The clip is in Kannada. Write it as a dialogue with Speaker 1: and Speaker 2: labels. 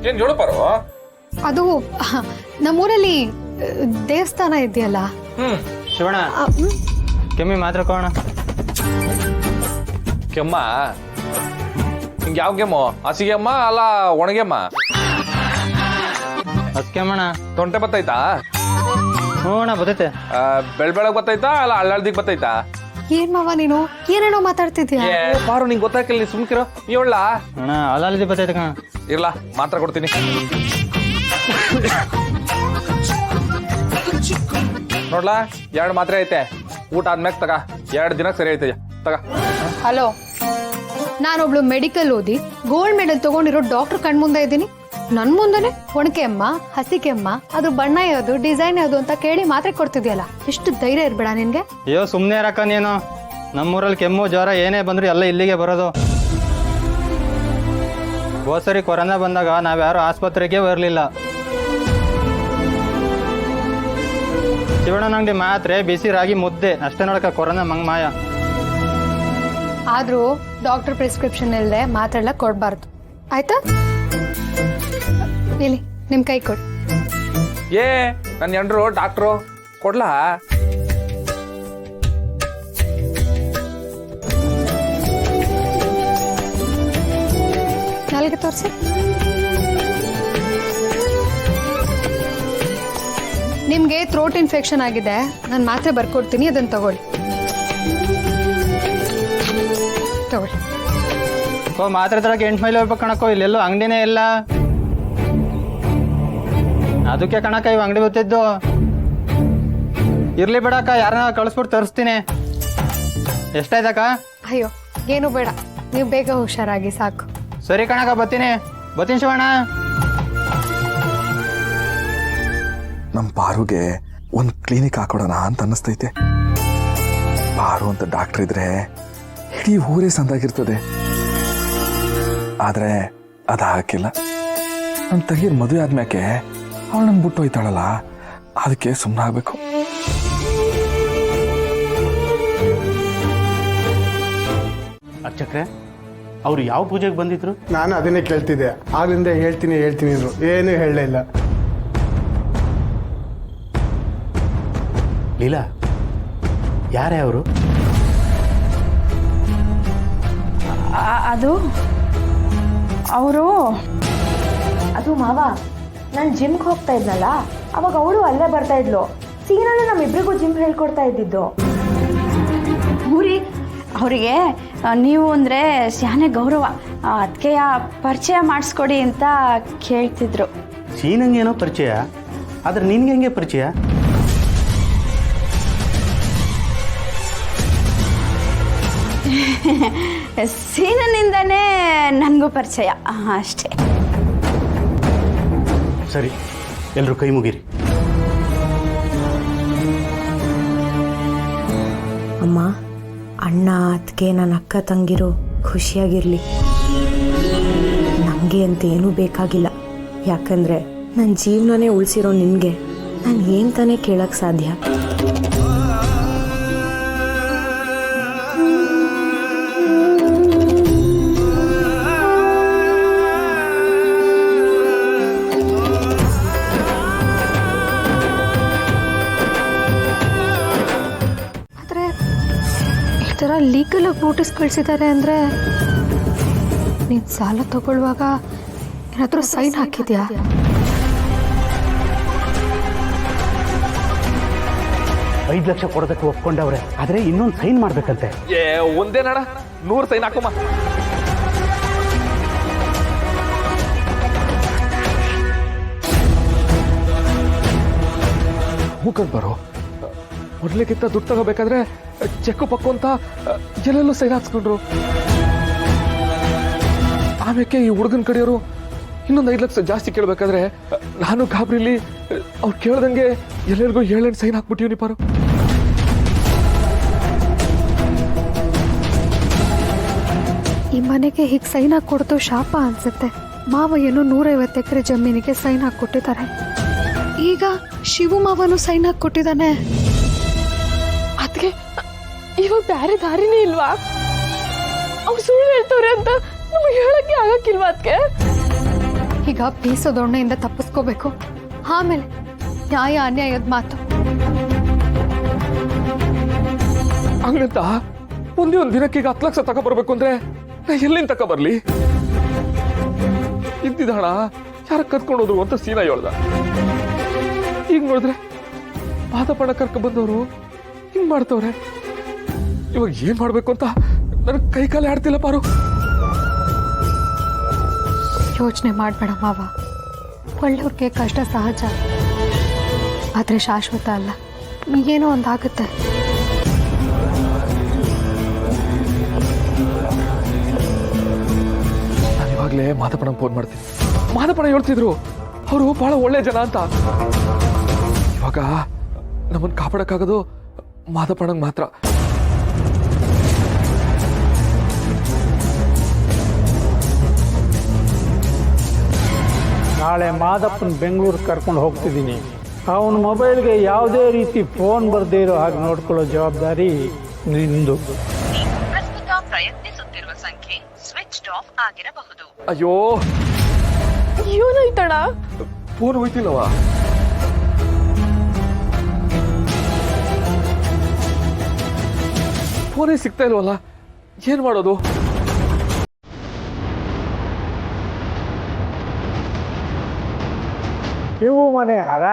Speaker 1: ಏನ್ ಜೋಡು ಪಾರು?
Speaker 2: ಅದು ನಮ್ಮೂರಲ್ಲಿ ದೇವಸ್ಥಾನ ಇದೆಯಲ್ಲ.
Speaker 3: ಶಿವಣ್ಣ ಕೆಮ್ಮಿ ಮಾತ್ರ ಕೋಣ.
Speaker 1: ಕೆಮ್ಮ ಹಿಂಗ ಯಾವ ಕೆಮ್ಮು? ಹಸಿಗೆ ಅಮ್ಮ ಅಲ್ಲ ಒಣಗೆಮ್ಮ?
Speaker 3: ಹಸ್ಕೆಮ್ಮಣ.
Speaker 1: ತೊಂಟೆ ಬತ್ತೈತಾ?
Speaker 3: ಹ್ಞೂ ಅಣ್ಣ ಬರ್ತೈತೆ.
Speaker 1: ಬೆಳಗ್ ಬತ್ತೈತಾ ಅಲ್ಲ ಹಳ್ಳದಿಗ್ ಬತ್ತೈತಾ?
Speaker 2: ಏನ್ ಮಾವ ನೀನು ಏನೇನೋ ಮಾತಾಡ್ತಿದ್ಯಾ?
Speaker 1: ಪಾರು ನಿಂಗೆ ಗೊತ್ತಾಗಿಲ್ಲ, ನೀ ಸುಮ್ಕಿರೋ. ನೀ ಒಳ್ಳ
Speaker 3: ಅಣ್ಣ ಅಲ್ಲಲ್ಲಿ ಬರ್ತೈತೆ ಕಣ.
Speaker 1: ಇರ್ಲಾ ಮಾತ್ರ ಕೊಡ್ತೀನಿ. ನೋಡ್ಲಾ 2 ಮಾತ್ರೆ ಐತೆ, ಊಟ ಆದ್ಮ್ಯಾಗ ತಗ. 2 ದಿನಕ್ಕೆ ಸರಿ ಐತೆ ತಗ.
Speaker 2: ಹಲೋ, ನಾನೊಬ್ಳು ಮೆಡಿಕಲ್ ಓದಿ ಗೋಲ್ಡ್ ಮೆಡಲ್ ತಗೊಂಡಿರೋ ಡಾಕ್ಟರ್ ಕಣ್ಮುಂದೆ ಇದ್ದೀನಿ. ನನ್ ಮುಂದೆನೆ ಒಣಕೆ ಅಮ್ಮ, ಹಸಿ ಕೆಮ್ಮ, ಅದ್ರ ಬಣ್ಣ ಯಾವುದು, ಡಿಸೈನ್ ಯಾವುದು ಅಂತ ಕೇಳಿ ಮಾತ್ರೆ ಕೊಡ್ತಿದ್ಯಲ್ಲ, ಎಷ್ಟು ಧೈರ್ಯ ಇರ್ಬೇಡ ನಿನ್ಗೆ?
Speaker 3: ಅಯ್ಯೋ ಸುಮ್ಮನೆ ಇರಕ್ಕ ನೀನು. ನಮ್ಮೂರಲ್ಲಿ ಕೆಮ್ಮು ಜ್ವರ ಏನೇ ಬಂದ್ರು ಎಲ್ಲ ಇಲ್ಲಿಗೆ ಬರೋದು. ಹೋದ್ಸರಿ ಕೊರೋನಾ ಬಂದಾಗ ನಾವ್ಯಾರು ಆಸ್ಪತ್ರೆಗೆ ಬರಲಿಲ್ಲ. ಶಿವಣ್ಣನ ಅಂಗಡಿ ಮಾತ್ರೆ, ಬಿಸಿ ರಾಗಿ ಮುದ್ದೆ ಅಷ್ಟೇ ನೋಡಕ್ಕ ಕೊರೋನಾ ಮಂಗ್ ಮಾಯ.
Speaker 2: ಆದ್ರೂ ಡಾಕ್ಟರ್ ಪ್ರಿಸ್ಕ್ರಿಪ್ಷನ್ ಇಲ್ಲದೆ ಮಾತ್ರೆ ಎಲ್ಲ ಕೊಡ್ಬಾರ್ದು, ಆಯ್ತಾ? ಇಲ್ಲಿ ನಿಮ್ ಕೈ ಕೊಡಿ.
Speaker 1: ನನ್ನ ಎಂಡ್ರು ಡಾಕ್ಟ್ರು ಕೊಡ್ಲಾ?
Speaker 2: ನಾಲ್ಗೆ ತೋರಿಸಿ. ನಿಮ್ಗೆ ಥ್ರೋಟ್ ಇನ್ಫೆಕ್ಷನ್ ಆಗಿದೆ, ನಾನು ಮಾತ್ರೆ ಬರ್ಕೊಡ್ತೀನಿ, ಅದನ್ನ ತಗೊಳ್ಳಿ.
Speaker 3: ಮಾತ್ರೆ ತರಕ್ಕೆ 8 ಮೈಲ್ ಹೋಗ್ಬೇಕು ಕಣಕ್ಕೋ. ಇಲ್ಲೆಲ್ಲೋ ಅಂಗಡಿನೇ ಇಲ್ಲ. ಅದಕ್ಕೆ ಕಣಕ್ಕ ಇವ್ ಅಂಗಡಿ ಗೊತ್ತಿದ್ದು. ಇರ್ಲಿ ಬಿಡಕ್ಕ, ಯಾರನ್ನ ಕಳಿಸ್ಬಿಟ್ಟು ತರಿಸ್ತೀನಿ. ಎಷ್ಟಾಯ್ತಕ್ಕ?
Speaker 2: ಅಯ್ಯೋ ಏನು ಬೇಡ, ನೀವು ಬೇಗ ಹುಷಾರಾಗಿ ಸಾಕು.
Speaker 3: ಸರಿ ಕಣಕ್ಕ, ಬರ್ತೀನಿ ಶಿವಣ್ಣ.
Speaker 4: ನಮ್ಮ ಪಾರುಗೆ ಒಂದು ಕ್ಲಿನಿಕ್ ಹಾಕೊಡೋಣ ಅಂತ ಅನ್ನಿಸ್ತೈತೆ. ಪಾರು ಅಂತ ಡಾಕ್ಟರ್ ಇದ್ರೆ ಇಡೀ ಊರೇ ಸಂದಾಗಿರ್ತದೆ. ಆದ್ರೆ ಅದಾಗಿಲ್ಲ. ನಮ್ಮ ತಂಗಿರ್ ಮದುವೆ ಆದ್ಮ್ಯಾಕೆ ಅವಳು ನನ್ ಬಿಟ್ಟು ಹೋಯ್ತಾಳಲ್ಲ, ಅದಕ್ಕೆ ಸುಮ್ಮನಾಗಬೇಕು.
Speaker 5: ಅರ್ಚಕ್ರೆ, ಅವ್ರು ಯಾವ ಪೂಜೆಗೆ ಬಂದಿದ್ರು?
Speaker 6: ನಾನು ಅದನ್ನೇ ಕೇಳ್ತಿದ್ದೆ. ಆಗ್ಲಿಂದ ಹೇಳ್ತೀನಿ ಅಂದ್ರು, ಏನು ಹೇಳಲೇ ಇಲ್ಲ.
Speaker 5: ಲೀಲಾ, ಯಾರೇ ಅವರು?
Speaker 7: ಅದು ಮಾವ, ನಾನು ಜಿಮ್ಗೆ ಹೋಗ್ತಾ ಇದ್ನಲ್ಲ, ಅವಾಗ ಅವಳು ಅಲ್ಲೇ ಬರ್ತಾ ಇದ್ಲು. ಸೀನಾನು ನಮ್ಮಿಬ್ರಿಗೂ ಜಿಮ್ ಹೇಳ್ಕೊಡ್ತಾ ಇದ್ದಿದ್ದು.
Speaker 8: ಊರಿ ಅವರಿಗೆ ನೀವು ಅಂದರೆ ಶಾನೆ ಗೌರವ, ಅದಕ್ಕೆ ಪರಿಚಯ ಮಾಡಿಸ್ಕೊಡಿ ಅಂತ ಕೇಳ್ತಿದ್ರು.
Speaker 5: ಸೀನಂಗೇನೋ ಪರಿಚಯ, ಆದ್ರೆ ನಿನ್ಗೆ ಹೆಂಗೆ ಪರಿಚಯ?
Speaker 8: ಸೀನನಿಂದನೇ ನನಗೂ ಪರಿಚಯ ಅಷ್ಟೇ.
Speaker 5: ಸರಿ, ಎಲ್ಲರೂ ಕೈ ಮುಗಿರಿ.
Speaker 7: ಅಮ್ಮ, ಅಣ್ಣ, ಅದಕ್ಕೆ ನನ್ನ ಅಕ್ಕ ತಂಗಿರು ಖುಷಿಯಾಗಿರ್ಲಿ. ನಮಗೆ ಅಂತ ಏನೂ ಬೇಕಾಗಿಲ್ಲ. ಯಾಕಂದ್ರೆ ನನ್ನ ಜೀವನನೇ ಉಳಿಸಿರೋ ನಿನಗೆ ನಾನು ಏನು ತಾನೇ ಕೇಳಕ್ಕೆ ಸಾಧ್ಯ?
Speaker 2: ಈ ಥರ ಲೀಗಲಾಗಿ ನೋಟಿಸ್ ಕಳಿಸಿದ್ದಾರೆ ಅಂದರೆ ನೀನು ಸಾಲ ತಗೊಳ್ಳುವಾಗ ಏನಾದರೂ ಸೈನ್ ಹಾಕಿದ್ಯಾ?
Speaker 5: $5 ಲಕ್ಷ ಕೊಡೋದಕ್ಕೆ ಒಪ್ಕೊಂಡವ್ರೆ, ಆದ್ರೆ ಇನ್ನೊಂದು ಸೈನ್ ಮಾಡ್ಬೇಕಂತೆ.
Speaker 1: ಒಂದೇ ನಡ 100 ಸೈನ್ ಹಾಕೋಮ್ಮ.
Speaker 4: ಮುಖಕ್ಕೆ ಬರೋ ಮೊದಲಿಗಿಂತ ದುಡ್ಡು ತಗೋಬೇಕಾದ್ರೆ ಚೆಕ್ಕು ಪಕ್ಕು ಅಂತ ಎಲ್ಲೆಲ್ಲೂ ಸೈನ್ ಹಾಕ್ಸ್ಕೊಂಡ್ರು. ಆಮೇಲೆ ಈ ಹುಡುಗನ ಕಡೆಯವರು ಇನ್ನೊಂದು 5 ಲಕ್ಷ ಜಾಸ್ತಿ ಕೇಳಬೇಕಾದ್ರೆ ನಾನು ಗಾಬರಿಲಿ ಅವ್ರು ಕೇಳ್ದಂಗೆ ಎಲ್ಲರಿಗೂ 7 ಸೈನ್ ಹಾಕ್ಬಿಟ್ಟಿವ್ನಿ ಪಾರು.
Speaker 2: ಈ ಮನೆಗೆ ಹೀಗೆ ಸೈನ್ ಹಾಕಿ ಕೊಡ್ತು ಶಾಪ ಅನ್ಸುತ್ತೆ. ಮಾವ ಏನೋ 150 ಎಕರೆ ಜಮೀನಿಗೆ ಸೈನ್ ಹಾಕಿ ಕೊಟ್ಟಿದ್ದಾರೆ. ಈಗ ಶಿವು ಮಾವನು ಸೈನ್ ಹಾಕಿ ಕೊಟ್ಟಿದ್ದಾನೆ.
Speaker 9: ಅದಕ್ಕೆ ಇವಾಗ ಬೇರೆ ದಾರಿನೇ ಇಲ್ವಾ? ಅವ್ರು ಸುಳ್ಳು ಹೇಳ್ತವ್ರೆ ಅಂತ ನಮಗೆ ಹೇಳಕ್ಕೆ ಆಗಕ್ಕಿಲ್ವಾ? ಅದಕ್ಕೆ
Speaker 2: ಈಗ ಬೀಸೋದೊಣ್ಣೆಯಿಂದ ತಪ್ಪಿಸ್ಕೋಬೇಕು, ಆಮೇಲೆ ನ್ಯಾಯ ಅನ್ಯಾಯದ ಮಾತು.
Speaker 4: ಹಂಗಂತ ಒಂದೇ ಒಂದು ದಿನಕ್ಕೆ ಈಗ 10 ಲಕ್ಷ ತಗೊಬರ್ಬೇಕು ಅಂದ್ರೆ ನಾ ಎಲ್ಲಿಂದ ತಗೊಬರ್ಲಿ? ಇದ್ದಿದ್ದ ಹಣ ಯಾರ ಕರ್ಕೊಂಡು ಹೋದ್ರು ಅಂತ ಸೀನಾ ಹೇಳ್ದ. ಈಗ ನೋಡಿದ್ರೆ ಮಾದಪ್ಪಣ ಕರ್ಕ ಬಂದವರು ಹಿಂಗ್ ಮಾಡ್ತವ್ರೆ. ಇವಾಗ ಏನ್ ಮಾಡ್ಬೇಕು ಅಂತ ನನ್ ಕೈ ಕಾಲೇ ಆಡ್ತಿಲ್ಲ ಪಾರು.
Speaker 2: ಯೋಚನೆ ಮಾಡಬೇಡ ಮಾವ, ಒಳ್ಳೆಯವ್ರಿಗೆ ಕಷ್ಟ ಸಹಜ, ಆದರೆ ಶಾಶ್ವತ ಅಲ್ಲ. ಏನೋ ಒಂದಾಗುತ್ತೆ.
Speaker 4: ನಾನು ಇವಾಗಲೇ ಮಾದಪ್ಪಣಂಗೆ ಫೋನ್ ಮಾಡ್ತೀನಿ. ಮಾದಪ್ಪಣ ಹೇಳ್ತಿದ್ರು ಅವರು ಬಹಳ ಒಳ್ಳೆ ಜನ ಅಂತ. ಇವಾಗ ನಮ್ಮನ್ನು ಕಾಪಾಡಕ್ಕಾಗೋದು ಮಾದಪ್ಪಣಂಗೆ ಮಾತ್ರ.
Speaker 5: ನಾಳೆ ಮಾದಪ್ಪನ ಬೆಂಗಳೂರು ಕರ್ಕೊಂಡು ಹೋಗ್ತಿದ್ದೀನಿ. ಅವನ ಮೊಬೈಲ್ಗೆ ಯಾವುದೇ ರೀತಿ ಫೋನ್ ಬರದೇ ಇರೋ ಹಾಗೆ ನೋಡ್ಕೊಳ್ಳೋ ಜವಾಬ್ದಾರಿ ನಿಂದು.
Speaker 10: ಪ್ರಸ್ತುತ ಪ್ರಯತ್ನಿಸುತ್ತಿರುವ ಸಂಖ್ಯೆ ಸ್ವಿಚ್ ಆಫ್ ಆಗಿರಬಹುದು.
Speaker 4: ಅಯ್ಯೋ
Speaker 9: ಏನಾಯ್ತಣ?
Speaker 4: ಫೋನ್ ಹೋಯ್ತಿಲ್ಲವ. ಫೋನೇ ಸಿಗ್ತಾ ಇಲ್ವಲ್ಲ, ಏನ್ ಮಾಡೋದು?
Speaker 5: ಇವು ಮನೆ ಅದ